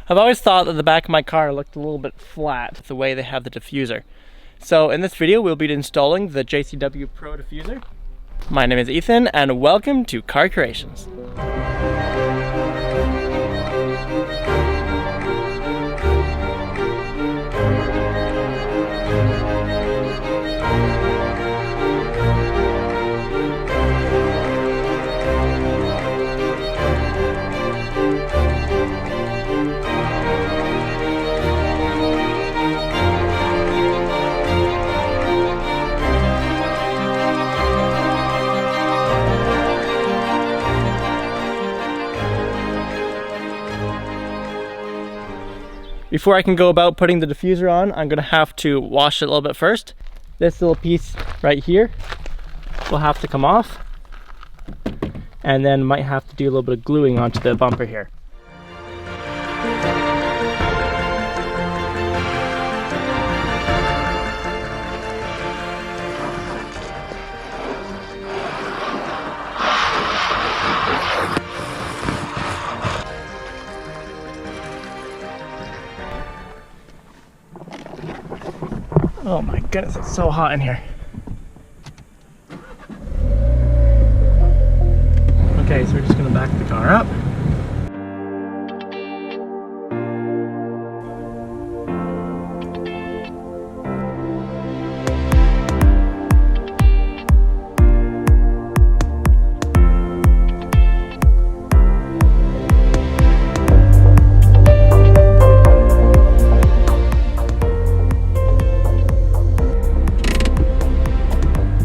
I've always thought that the back of my car looked a little bit flat the way they have the diffuser. So in this video we'll be installing the JCW Pro diffuser. My name is Ethan and welcome to Car Creations. Before I can go about putting the diffuser on, I'm going to have to wash it a little bit first. This little piece right here will have to come off, and then might have to do a little bit of gluing onto the bumper here. Oh my goodness, it's so hot in here. Okay, so we're just gonna back the car up.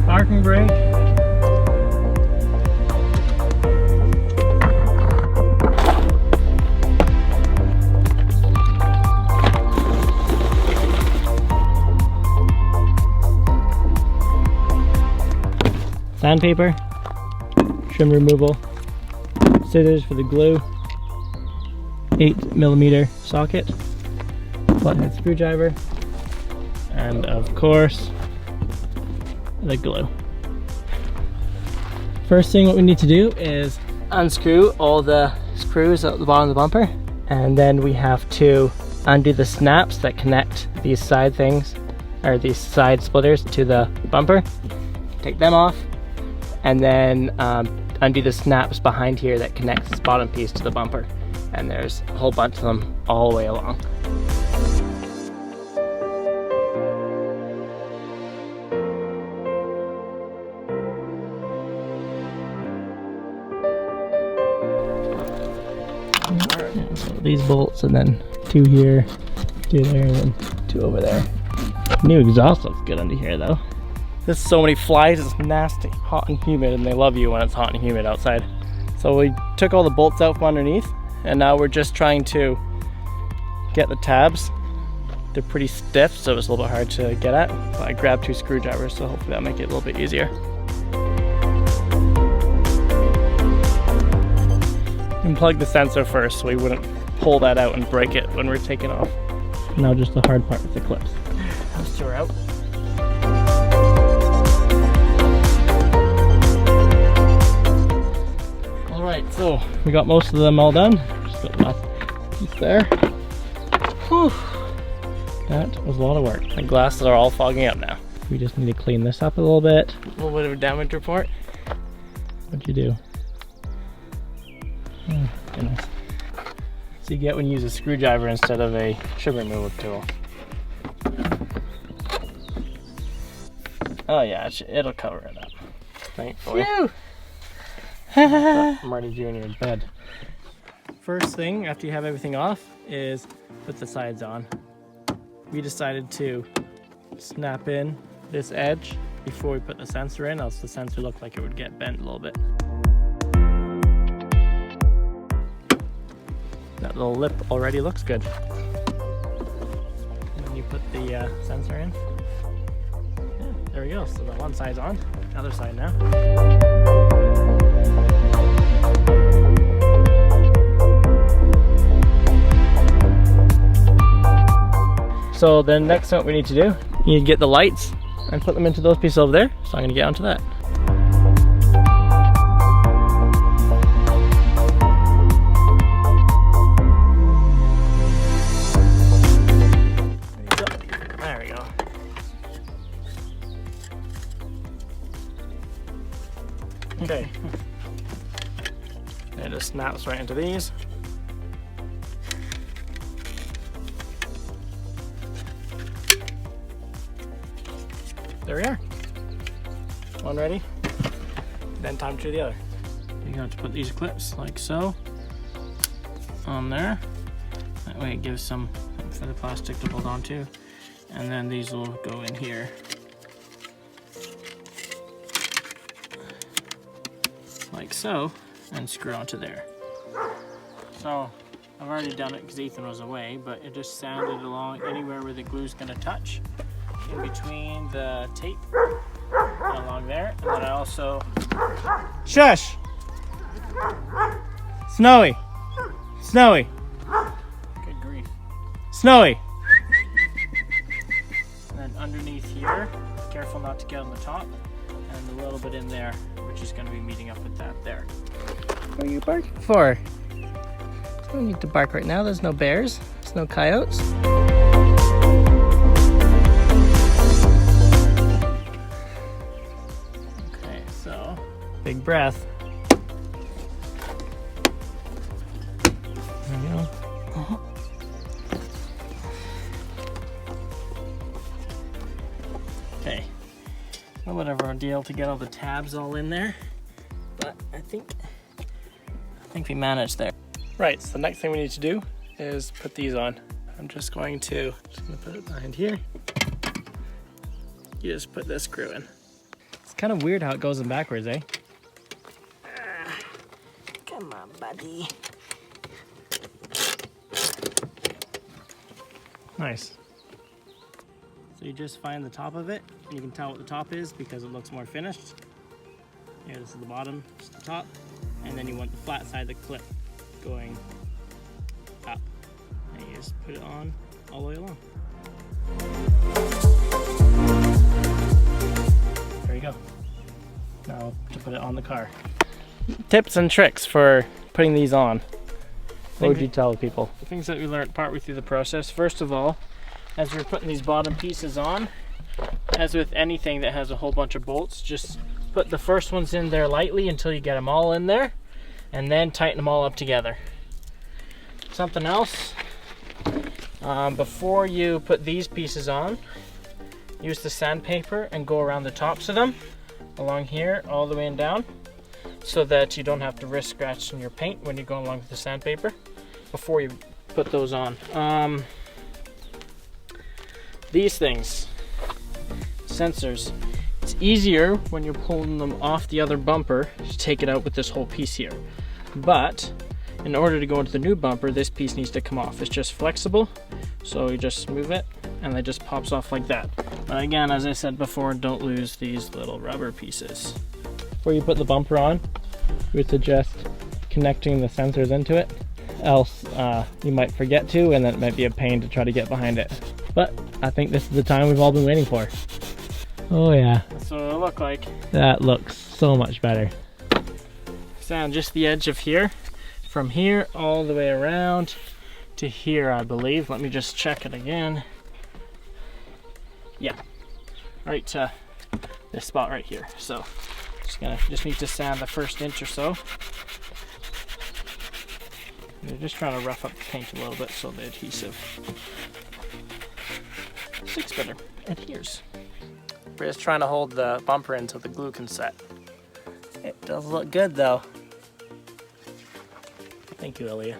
Parking brake. Sandpaper, trim removal, scissors for the glue, 8mm socket, flathead screwdriver, and of course the glue. First thing what we need to do is unscrew all the screws at the bottom of the bumper, and then we have to undo the snaps that connect these side things, or these side splitters to the bumper. Take them off, and then undo the snaps behind here that connects this bottom piece to the bumper. And there's a whole bunch of them all the way along. So these bolts, and then 2 here, 2 there, and then 2 over there. New exhaust looks good under here though. There's so many flies, it's nasty, hot and humid, and they love you when it's hot and humid outside. So we took all the bolts out from underneath, and now we're just trying to get the tabs. They're pretty stiff, so it's a little bit hard to get at, but I grabbed 2 screwdrivers, so hopefully that'll make it a little bit easier. Unplug the sensor first so we wouldn't pull that out and break it when we're taking off. Now just the hard part with the clips. Those 2 are out. Alright, so we got most of them all done. Just got the last piece there. Whew. That was a lot of work. The glasses are all fogging up now. We just need to clean this up a little bit. A little bit of a damage report. What'd you do? Oh, goodness. So you get when you use a screwdriver instead of a trim removal tool. Oh yeah, it'll cover it up. Thankfully. Marty Jr. in bed. First thing after you have everything off is put the sides on. We decided to snap in this edge before we put the sensor in, else the sensor looked like it would get bent a little bit. That little lip already looks good. And then you put the sensor in. Yeah, there we go. So the one side's on, other side now. So the next thing we need to do, you need to get the lights and put them into those pieces over there. So I'm going to get onto that. snaps right into these. There we are. One ready. Then time to do the other. You got to put these clips like so on there. That way it gives some for the plastic to hold on to. And then these will go in here. Like so, and screw onto there. So I've already done it because Ethan was away, but it just sanded along anywhere where the glue's gonna touch, in between the tape and along there. And then I also shush! Snowy! Snowy! Good grief. Snowy! And then underneath here, careful not to get on the top, and a little bit in there, which is going to be meeting up with that there. What are you barking for? You don't need to bark right now. There's no bears. There's no coyotes. Okay, so big breath. There we go. Okay. A little bit of an ordeal to get all the tabs all in there, but I think we managed there. Right, so the next thing we need to do is put these on. I'm just gonna put it behind here. You just put this screw in. It's kind of weird how it goes in backwards, eh? Come on, buddy. Nice. So you just find the top of it, and you can tell what the top is because it looks more finished. Here, this is the bottom, this is the top, and then you want the flat side of the clip going up. And you just put it on all the way along. There you go. Now to put it on the car. Tips and tricks for putting these on. What would you tell people? The things that we learned partway through the process. First of all, as you're putting these bottom pieces on, as with anything that has a whole bunch of bolts, just put the first ones in there lightly until you get them all in there, and then tighten them all up together. Something else, before you put these pieces on, use the sandpaper and go around the tops of them, along here, all the way and down, so that you don't have to risk scratching your paint when you go along with the sandpaper before you put those on. These things, sensors, it's easier when you're pulling them off the other bumper to take it out with this whole piece here. But in order to go into the new bumper, this piece needs to come off. It's just flexible, so you just move it and it just pops off like that. But again, as I said before, don't lose these little rubber pieces. Before you put the bumper on, we would suggest connecting the sensors into it, else you might forget to, and then it might be a pain to try to get behind it. But I think this is the time we've all been waiting for. Oh yeah. That's what it'll look like. That looks so much better. Sand just the edge of here, from here all the way around to here, I believe. Let me just check it again. Yeah, right to this spot right here. So just need to sand the first inch or so. You're just trying to rough up the paint a little bit so the adhesive sticks better, adheres. We're just trying to hold the bumper in so the glue can set. It does look good though. Thank you, Elia.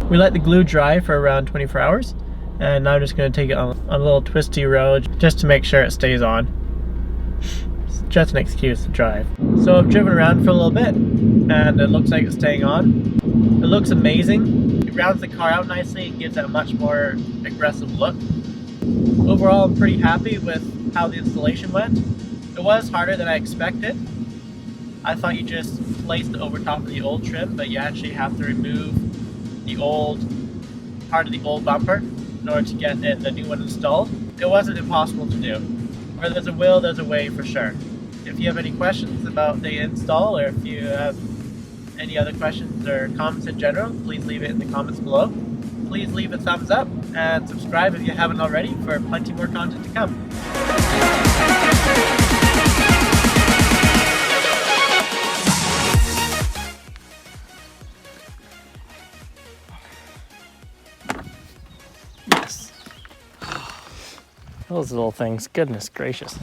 We let the glue dry for around 24 hours, And now I'm just going to take it on a little twisty road just to make sure it stays on. It's just an excuse to drive. So I've driven around for a little bit and it looks like it's staying on. It looks amazing. It rounds the car out nicely and gives it a much more aggressive look. Overall, I'm pretty happy with how the installation went. It was harder than I expected. I thought you just placed it over top of the old trim, but you actually have to remove the old part of the old bumper in order to get the new one installed. It wasn't impossible to do. Where there's a will, there's a way for sure. If you have any questions about the install, or if you have any other questions or comments in general, please leave it in the comments below. Please leave a thumbs up and subscribe if you haven't already for plenty more content to come. Yes. Those little things, goodness gracious.